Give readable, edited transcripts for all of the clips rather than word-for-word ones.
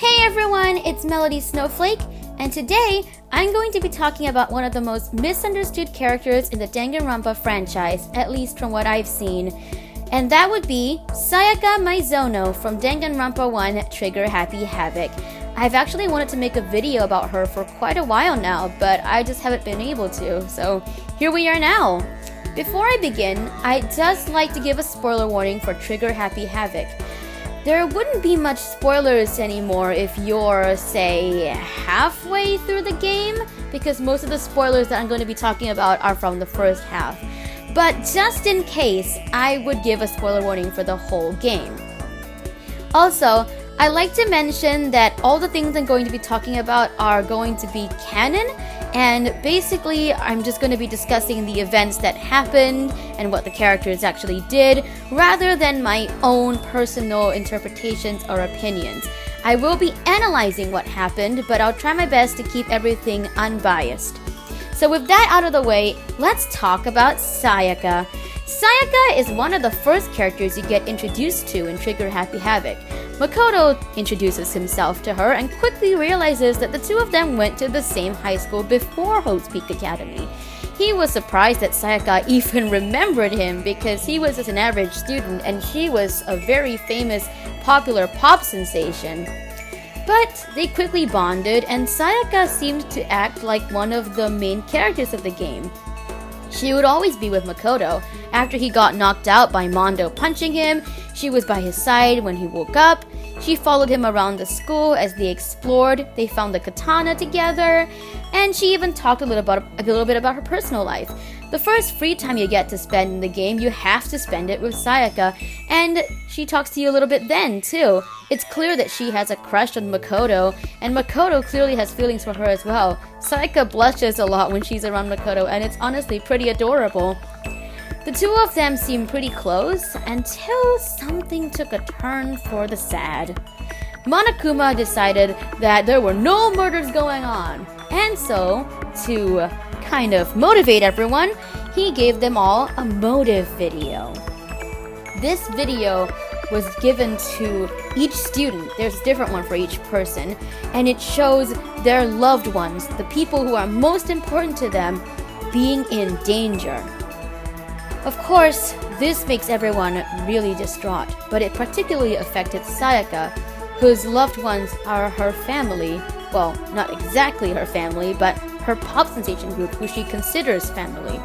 Hey everyone, it's Melody Snowflake, and today I'm going to be talking about one of the most misunderstood characters in the Danganronpa franchise, at least from what I've seen, and that would be Sayaka Maizono from Danganronpa 1 Trigger Happy Havoc. I've actually wanted to make a video about her for quite a while now, but I just haven't been able to, so here we are now. Before I begin, I'd just like to give a spoiler warning for Trigger Happy Havoc. There wouldn't be much spoilers anymore if you're, say, halfway through the game, because most of the spoilers that I'm going to be talking about are from the first half. But just in case, I would give a spoiler warning for the whole game. Also, I'd like to mention that all the things I'm going to be talking about are going to be canon, and basically I'm just going to be discussing the events that happened and what the characters actually did, rather than my own personal interpretations or opinions. I will be analyzing what happened, but I'll try my best to keep everything unbiased. So with that out of the way, let's talk about Sayaka. Sayaka is one of the first characters you get introduced to in Trigger Happy Havoc. Makoto introduces himself to her and quickly realizes that the two of them went to the same high school before Hope's Peak Academy. He was surprised that Sayaka even remembered him because he was just an average student and she was a very famous, popular pop sensation. But they quickly bonded and Sayaka seemed to act like one of the main characters of the game. She would always be with Makoto. After he got knocked out by Mondo punching him, she was by his side when he woke up. She followed him around the school as they explored. They found the katana together, and she even talked a little bit about her personal life. The first free time you get to spend in the game, you have to spend it with Sayaka, and she talks to you a little bit then, too. It's clear that she has a crush on Makoto, and Makoto clearly has feelings for her as well. Sayaka blushes a lot when she's around Makoto, and it's honestly pretty adorable. The two of them seemed pretty close until something took a turn for the sad. Monokuma decided that there were no murders going on, and so, to kind of motivate everyone, he gave them all a motive video. This video was given to each student. There's a different one for each person, and it shows their loved ones, the people who are most important to them, being in danger. Of course, this makes everyone really distraught, but it particularly affected Sayaka, whose loved ones are her family. Well, not exactly her family, but her pop sensation group, who she considers family.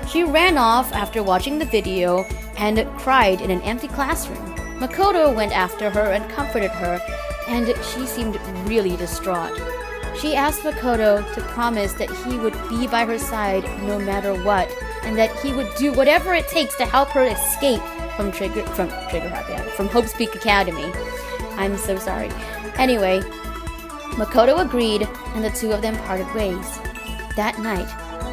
She ran off after watching the video and cried in an empty classroom. Makoto went after her and comforted her, and she seemed really distraught. She asked Makoto to promise that he would be by her side no matter what, and that he would do whatever it takes to help her escape from Hope's Peak Academy. I'm so sorry. Anyway, Makoto agreed, and the two of them parted ways. That night,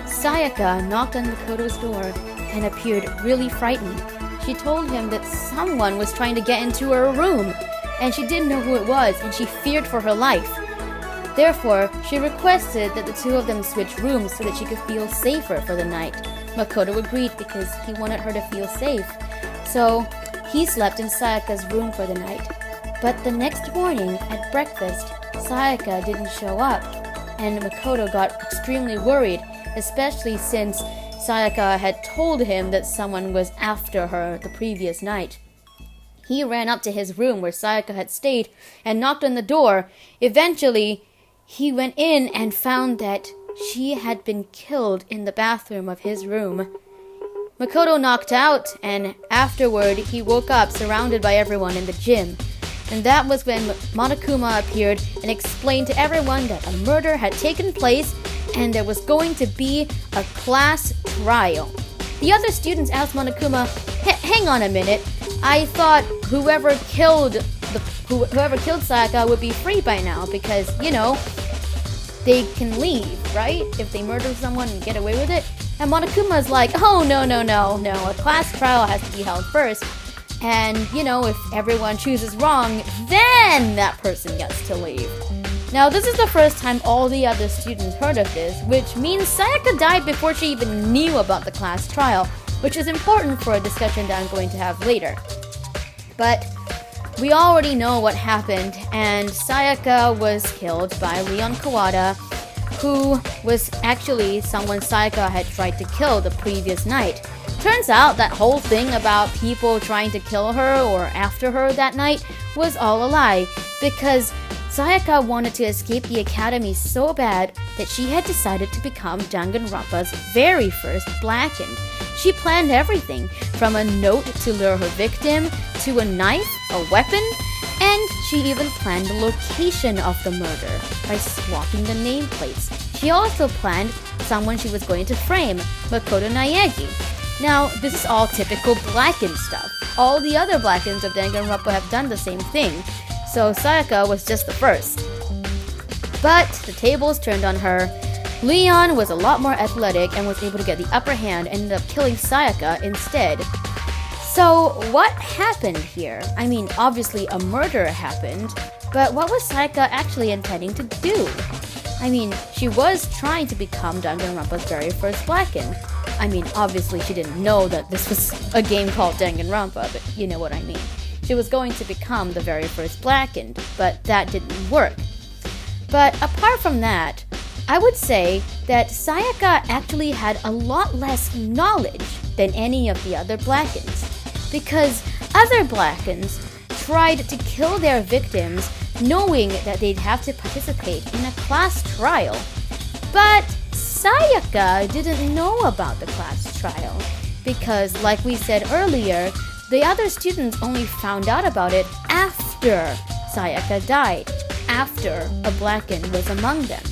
Sayaka knocked on Makoto's door and appeared really frightened. She told him that someone was trying to get into her room, and she didn't know who it was, and she feared for her life. Therefore, she requested that the two of them switch rooms so that she could feel safer for the night. Makoto agreed because he wanted her to feel safe. So, he slept in Sayaka's room for the night. But the next morning, at breakfast, Sayaka didn't show up, and Makoto got extremely worried, especially since Sayaka had told him that someone was after her the previous night. He ran up to his room where Sayaka had stayed and knocked on the door. Eventually, he went in and found that she had been killed in the bathroom of his room. Makoto knocked out, and afterward he woke up surrounded by everyone in the gym. And that was when Monokuma appeared and explained to everyone that a murder had taken place and there was going to be a class trial. The other students asked Monokuma, hang on a minute, I thought whoever killed Sayaka would be free by now because, they can leave, right? If they murder someone and get away with it. And Monokuma's like, oh, no, a class trial has to be held first. And, if everyone chooses wrong, then that person gets to leave. Now, this is the first time all the other students heard of this, which means Sayaka died before she even knew about the class trial, which is important for a discussion that I'm going to have later. But we already know what happened, and Sayaka was killed by Leon Kawada, who was actually someone Sayaka had tried to kill the previous night. Turns out that whole thing about people trying to kill her or after her that night was all a lie, because Sayaka wanted to escape the academy so bad that she had decided to become Danganronpa's very first Blackened. She planned everything, from a note to lure her victim, to a knife, a weapon, and she even planned the location of the murder by swapping the nameplates. She also planned someone she was going to frame, Makoto Naegi. Now, this is all typical Blackened stuff. All the other Blackens of Danganronpa have done the same thing, so Sayaka was just the first. But the tables turned on her. Leon was a lot more athletic and was able to get the upper hand and ended up killing Sayaka instead. So what happened here? I mean, obviously a murder happened, but what was Sayaka actually intending to do? I mean, she was trying to become Danganronpa's very first Blackened. I mean, obviously she didn't know that this was a game called Danganronpa, but you know what I mean. She was going to become the very first Blackened, but that didn't work. But apart from that, I would say that Sayaka actually had a lot less knowledge than any of the other Blackens, because other Blackens tried to kill their victims knowing that they'd have to participate in a class trial. But Sayaka didn't know about the class trial, because like we said earlier, the other students only found out about it after Sayaka died, after a Blackened was among them.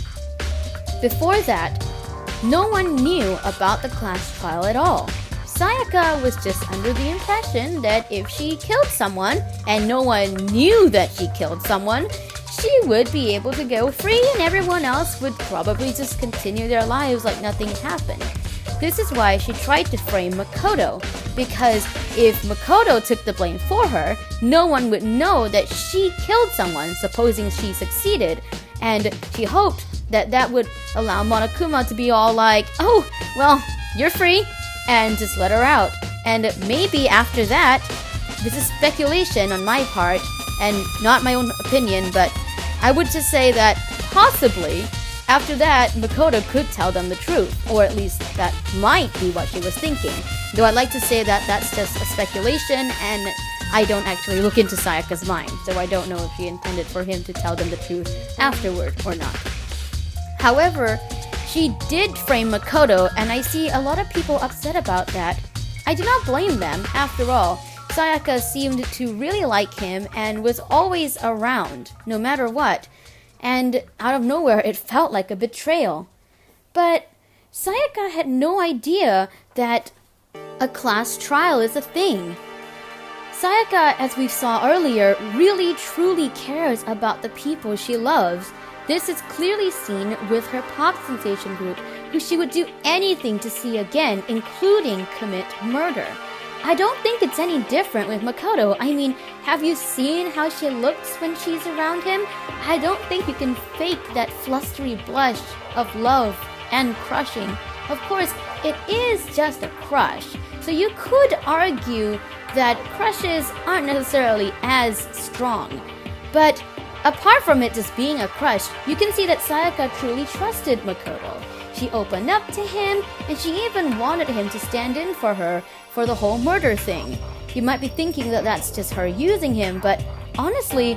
Before that, no one knew about the class trial at all. Sayaka was just under the impression that if she killed someone, and no one knew that she killed someone, she would be able to go free and everyone else would probably just continue their lives like nothing happened. This is why she tried to frame Makoto, because if Makoto took the blame for her, no one would know that she killed someone, supposing she succeeded, and she hoped that that would allow Monokuma to be all like, oh, well, you're free, and just let her out. And maybe after that, this is speculation on my part, and not my own opinion, but I would just say that possibly after that, Makoto could tell them the truth, or at least that might be what she was thinking. Though I'd like to say that that's just a speculation, and I don't actually look into Sayaka's mind, so I don't know if she intended for him to tell them the truth afterward or not. However, she did frame Makoto, and I see a lot of people upset about that. I do not blame them. After all, Sayaka seemed to really like him and was always around, no matter what. And out of nowhere, it felt like a betrayal. But Sayaka had no idea that a class trial is a thing. Sayaka, as we saw earlier, really truly cares about the people she loves. This is clearly seen with her pop sensation group, who she would do anything to see again, including commit murder. I don't think it's any different with Makoto. I mean, have you seen how she looks when she's around him? I don't think you can fake that flustery blush of love and crushing. Of course, it is just a crush, so you could argue that crushes aren't necessarily as strong. But apart from it just being a crush, you can see that Sayaka truly trusted Makoto. She opened up to him, and she even wanted him to stand in for her for the whole murder thing. You might be thinking that that's just her using him, but honestly,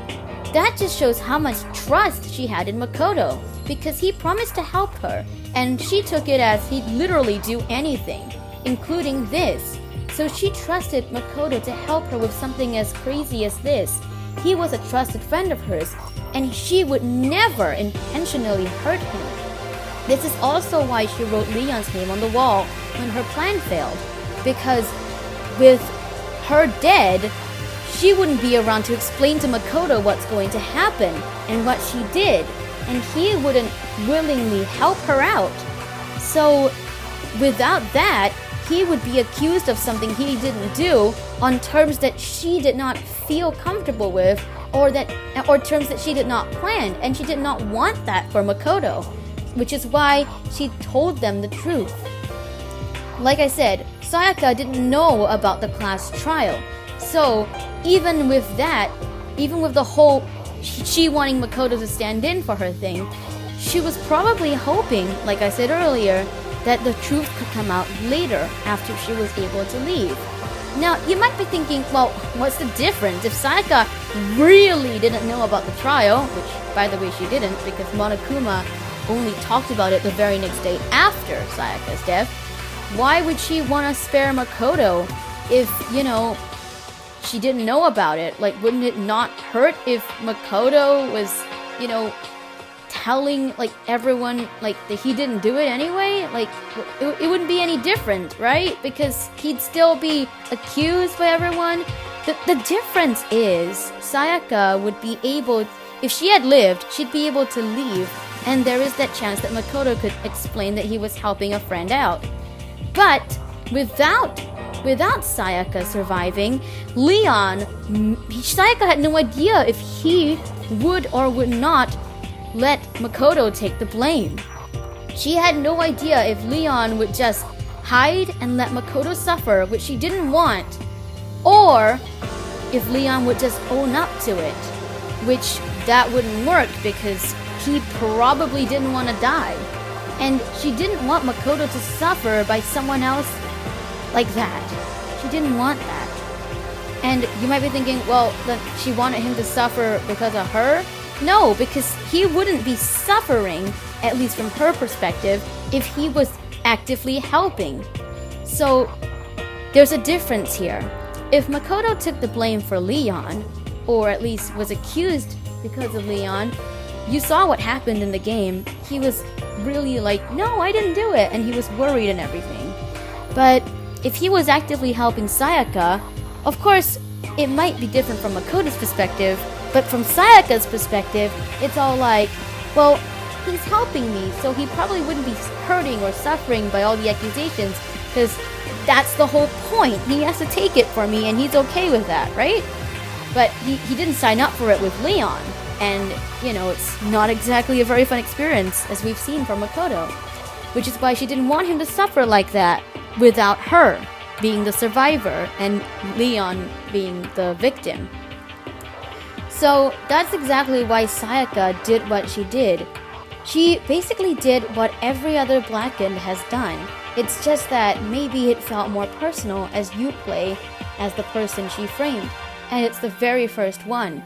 that just shows how much trust she had in Makoto, because he promised to help her, and she took it as he'd literally do anything, including this. So she trusted Makoto to help her with something as crazy as this. He was a trusted friend of hers, and she would never intentionally hurt him. This is also why she wrote Leon's name on the wall when her plan failed, because with her dead, she wouldn't be around to explain to Makoto what's going to happen and what she did, and he wouldn't willingly help her out. So without that, he would be accused of something he didn't do on terms that she did not feel comfortable with, or terms that she did not plan, and she did not want that for Makoto, which is why she told them the truth. Like I said, Sayaka didn't know about the class trial, so even with that, even with the whole she wanting Makoto to stand in for her thing, she was probably hoping, like I said earlier, that the truth could come out later after she was able to leave. Now, you might be thinking, well, what's the difference? If Sayaka really didn't know about the trial, which, by the way, she didn't, because Monokuma only talked about it the very next day after Sayaka's death, why would she want to spare Makoto if, she didn't know about it? Like, wouldn't it not hurt if Makoto was, telling, everyone, that he didn't do it anyway? It wouldn't be any different, right? Because he'd still be accused by everyone. The difference is, Sayaka would be able, if she had lived, she'd be able to leave, and there is that chance that Makoto could explain that he was helping a friend out. But, without Sayaka surviving, Sayaka had no idea if he would or would not let Makoto take the blame. She had no idea if Leon would just hide and let Makoto suffer, which she didn't want, or if Leon would just own up to it, which that wouldn't work because he probably didn't want to die. And she didn't want Makoto to suffer by someone else like that. She didn't want that. And you might be thinking, well, that she wanted him to suffer because of her? No, because he wouldn't be suffering, at least from her perspective, if he was actively helping. So, there's a difference here. If Makoto took the blame for Leon, or at least was accused because of Leon, you saw what happened in the game. He was really like, no, I didn't do it, and he was worried and everything. But if he was actively helping Sayaka, of course, it might be different from Makoto's perspective, but from Sayaka's perspective, it's all like, well, he's helping me, so he probably wouldn't be hurting or suffering by all the accusations, because that's the whole point. He has to take it for me, and he's okay with that, right? But he didn't sign up for it with Leon, and, it's not exactly a very fun experience, as we've seen from Makoto, which is why she didn't want him to suffer like that without her being the survivor and Leon being the victim. So that's exactly why Sayaka did what she did. She basically did what every other Blackened has done. It's just that maybe it felt more personal as you play as the person she framed. And it's the very first one.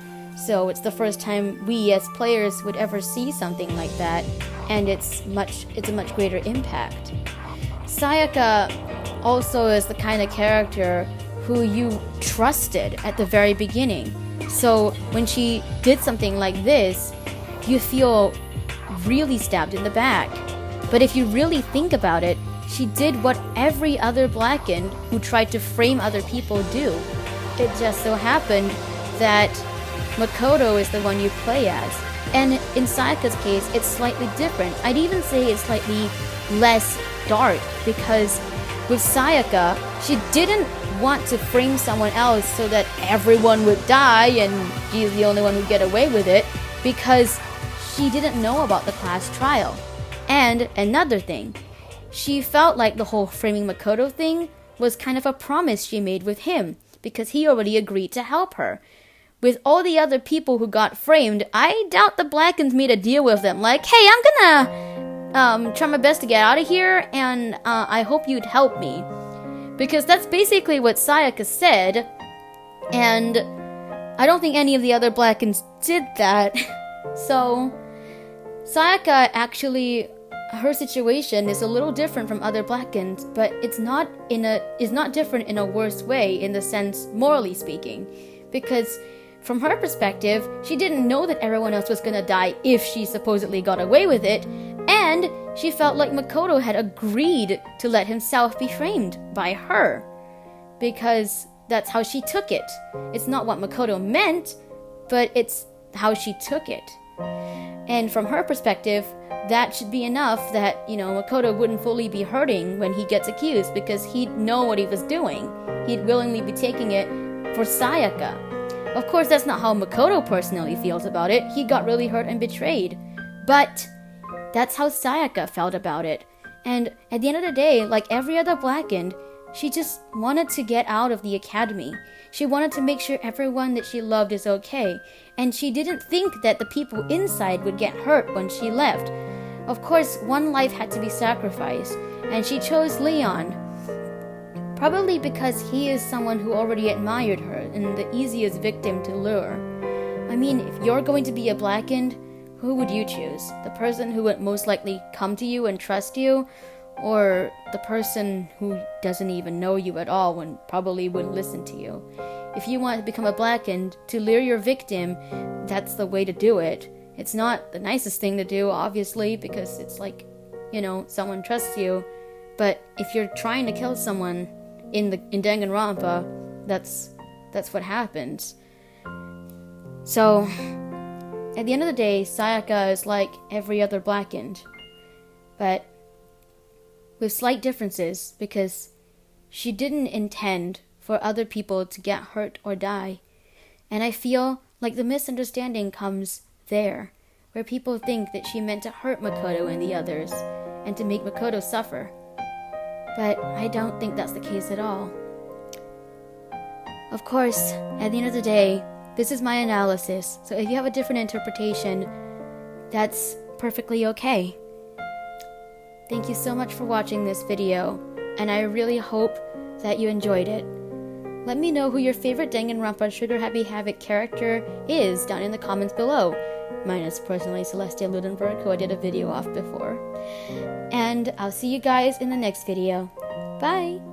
So it's the first time we as players would ever see something like that. And it's a much greater impact. Sayaka also is the kind of character who you trusted at the very beginning. So when she did something like this, you feel really stabbed in the back. But if you really think about it, she did what every other Blackened who tried to frame other people do. It just so happened that Makoto is the one you play as. And in Sayaka's case, it's slightly different. I'd even say it's slightly less dark, because with Sayaka, she didn't want to frame someone else so that everyone would die and she's the only one who'd get away with it, because she didn't know about the class trial. And another thing, she felt like the whole framing Makoto thing was kind of a promise she made with him, because he already agreed to help her. With all the other people who got framed, I doubt the Blackens made a deal with them, like, hey, I'm gonna try my best to get out of here, and I hope you'd help me. Because that's basically what Sayaka said, and I don't think any of the other Blackens did that. So, Sayaka actually, her situation is a little different from other Blackens, but it's not different in a worse way, in the sense, morally speaking. Because from her perspective, she didn't know that everyone else was gonna die if she supposedly got away with it, and she felt like Makoto had agreed to let himself be framed by her, because that's how she took it. It's not what Makoto meant, but it's how she took it. And from her perspective, that should be enough that, Makoto wouldn't fully be hurting when he gets accused, because he'd know what he was doing. He'd willingly be taking it for Sayaka. Of course, that's not how Makoto personally feels about it. He got really hurt and betrayed. But that's how Sayaka felt about it. And at the end of the day, like every other Blackened, She just wanted to get out of the academy. She wanted to make sure everyone that she loved is okay, and she didn't think that the people inside would get hurt when she left. Of course, one life had to be sacrificed, and she chose Leon. Probably because he is someone who already admired her and the easiest victim to lure. I mean, if you're going to be a blackened, who would you choose? The person who would most likely come to you and trust you? Or the person who doesn't even know you at all and probably wouldn't listen to you? If you want to become a blackened, to lure your victim, that's the way to do it. It's not the nicest thing to do, obviously, because it's like, someone trusts you. But if you're trying to kill someone in Danganronpa, that's what happens. So, at the end of the day, Sayaka is like every other blackened. But with slight differences, because she didn't intend for other people to get hurt or die. And I feel like the misunderstanding comes there, where people think that she meant to hurt Makoto and the others, and to make Makoto suffer. But I don't think that's the case at all. Of course, at the end of the day, this is my analysis, so if you have a different interpretation, that's perfectly okay. Thank you so much for watching this video, and I really hope that you enjoyed it. Let me know who your favorite Danganronpa Trigger Happy Havoc character is down in the comments below. Mine is personally Celestia Ludenberg, who I did a video off before. And I'll see you guys in the next video. Bye!